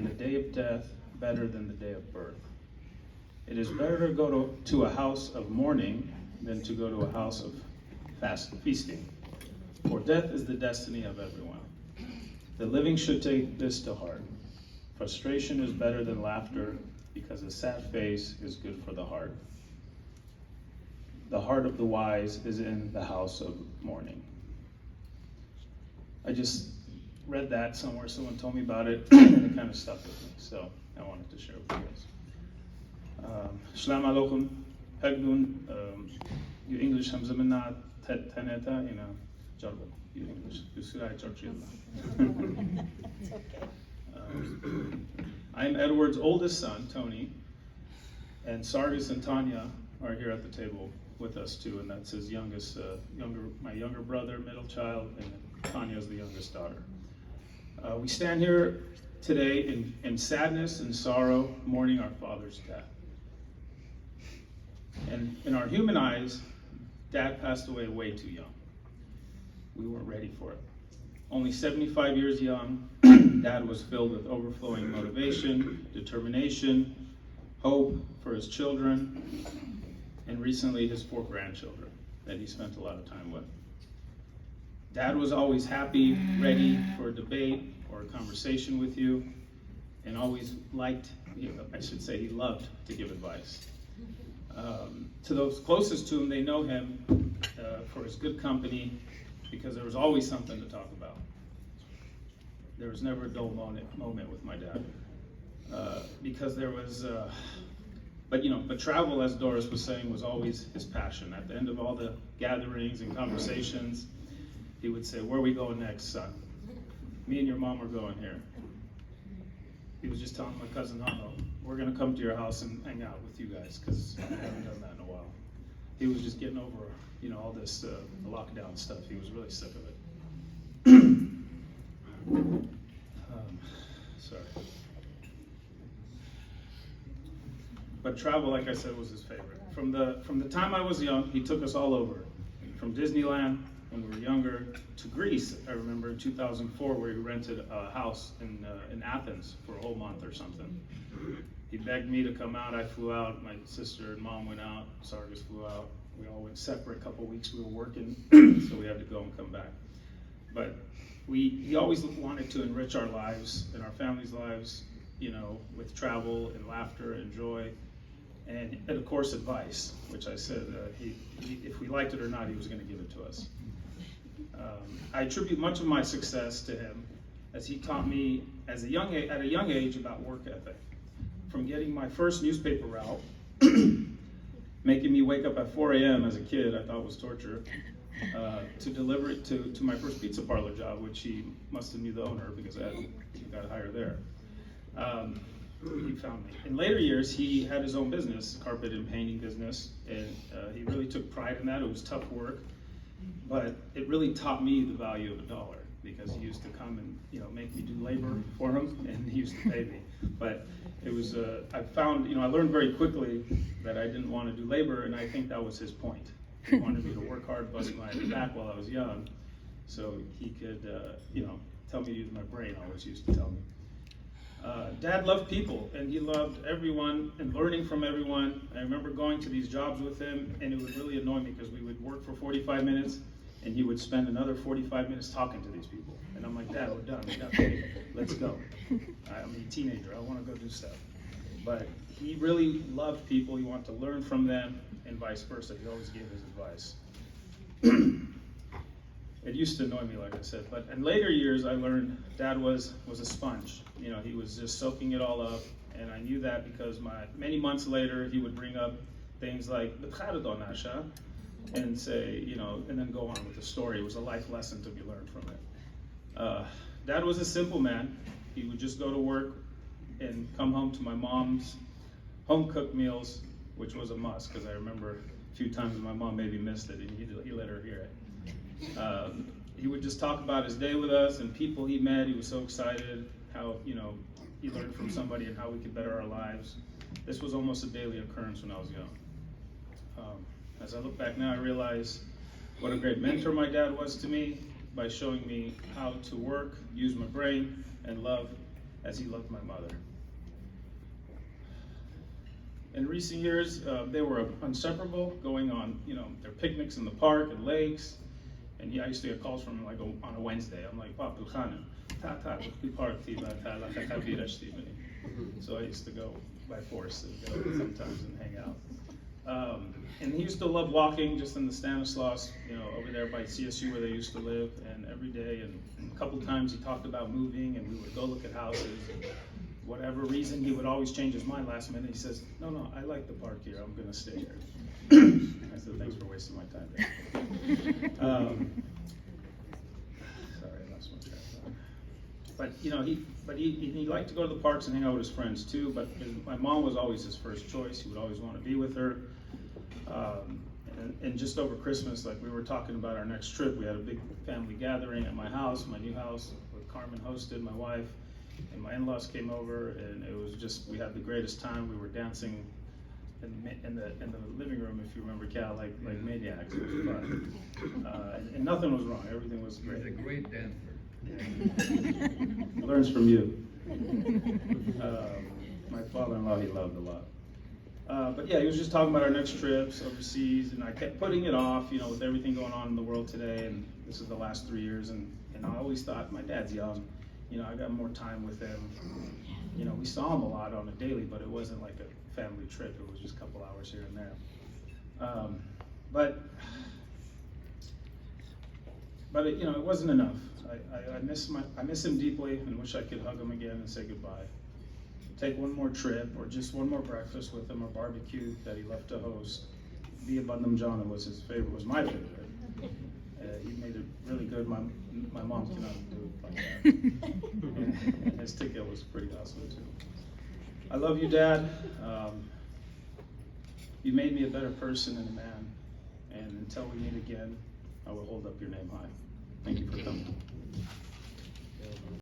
and the day of death better than the day of birth. It is better to go to a house of mourning than to go to a house of feasting. For death is the destiny of everyone. The living should take this to heart. Frustration is better than laughter, because a sad face is good for the heart. The heart of the wise is in the house of mourning. I just read that somewhere, someone told me about it, and it kind of stuck with me, so I wanted to share with you guys. Shalom aleichem, Hegdun, you English hamzamina teneta, Jordan, you English, you Surai Churchill. I'm Edward's oldest son, Tony, and Sargis and Tanya are here at the table with us too, and that's his youngest, my younger brother, middle child, and Tanya is the youngest daughter. We stand here today in sadness and sorrow, mourning our father's death. And in our human eyes, Dad passed away way too young. We weren't ready for it. Only 75 years young, Dad was filled with overflowing motivation, determination, hope for his children, and recently his 4 grandchildren that he spent a lot of time with. Dad was always happy, ready for a debate or a conversation with you, and always he loved to give advice. To those closest to him, they know him for his good company, because there was always something to talk about. There was never a dull moment with my dad, because there was, but travel, as Doris was saying, was always his passion. At the end of all the gatherings and conversations, he would say, "Where are we going next, son? Me and your mom are going here." He was just telling my cousin Hano, "We're going to come to your house and hang out with you guys, because we haven't done that in a while." He was just getting over, all this lockdown stuff. He was really sick of it. Sorry. But travel, like I said, was his favorite. From the time I was young, he took us all over. From Disneyland when we were younger to Greece. I remember in 2004 where he rented a house in Athens for a whole month or something. He begged me to come out. I flew out. My sister and mom went out. Sargis flew out. We all went separate. A couple of weeks we were working, so we had to go and come back. But he always wanted to enrich our lives and our families' lives, with travel and laughter and joy, and of course advice, which I said if we liked it or not, he was going to give it to us. I attribute much of my success to him, as he taught me at a young age about work ethic. From getting my first newspaper route, making me wake up at 4 a.m. as a kid, I thought was torture, to deliver it to my first pizza parlor job, which he must have knew the owner, because I got hired there. He found me. In later years, he had his own business, carpet and painting business, and he really took pride in that. It was tough work, but it really taught me the value of $1, because he used to come and make me do labor for him, and he used to pay me. But it was I found I learned very quickly that I didn't want to do labor, and I think that was his point. He wanted me to work hard, bust my back while I was young, so he could tell me to use my brain. Always used to tell me. Dad loved people, and he loved everyone and learning from everyone. I remember going to these jobs with him, and it would really annoy me because we would work for 45 minutes, and he would spend another 45 minutes talking to these people. And I'm like, "Dad, we're done. We got paid. Let's go." I'm a teenager. I want to go do stuff. But he really loved people. He wanted to learn from them, and vice versa. He always gave his advice. It used to annoy me, like I said, but in later years I learned Dad was a sponge. He was just soaking it all up, and I knew that because many months later he would bring up things like the Nasha and say, and then go on with the story. It was a life lesson to be learned from it. Dad was a simple man. He would just go to work and come home to my mom's home-cooked meals, which was a must, because I remember a few times my mom maybe missed it, and he let her hear it. He would just talk about his day with us and people he met. He was so excited how, he learned from somebody and how we could better our lives. This was almost a daily occurrence when I was young. As I look back now, I realize what a great mentor my dad was to me by showing me how to work, use my brain, and love as he loved my mother. In recent years, they were inseparable, going on, their picnics in the park and lakes. And I used to get calls from him like on a Wednesday. I'm like, Papa, so I used to go by force and go sometimes and hang out. And he used to love walking just in the Stanislaus, over there by CSU where they used to live, and every day. And a couple times he talked about moving, and we would go look at houses. And whatever reason, he would always change his mind last minute. He says, no, I like the park here. I'm going to stay here. I said, thanks for wasting my time there. Sorry, I lost my track of thought. But he liked to go to the parks and hang out with his friends too. But my mom was always his first choice. He would always want to be with her. And just over Christmas, like we were talking about our next trip, we had a big family gathering at my house, my new house, where Carmen hosted, my wife, and my in-laws came over, and it was just, we had the greatest time. We were dancing in the living room, if you remember, Cal, like maniacs. It was fun. And nothing was wrong. Everything was great. He's a great dancer. Learns from you. My father-in-law, he loved a lot. But yeah, he was just talking about our next trips overseas, and I kept putting it off, with everything going on in the world today, and this is the last 3 years, and I always thought, my dad's young, I got more time with him. We saw him a lot on a daily, but it wasn't like a family trip. It was just a couple hours here and there. But it wasn't enough. I miss him deeply and wish I could hug him again and say goodbye. Take one more trip, or just one more breakfast with him, or barbecue that he loved to host. Bia Bandam Jana was my favorite. He made it really good. My mom cannot do it like that. And his ticket was pretty awesome too. I love you, Dad. You made me a better person and a man. And until we meet again, I will hold up your name high. Thank you for coming.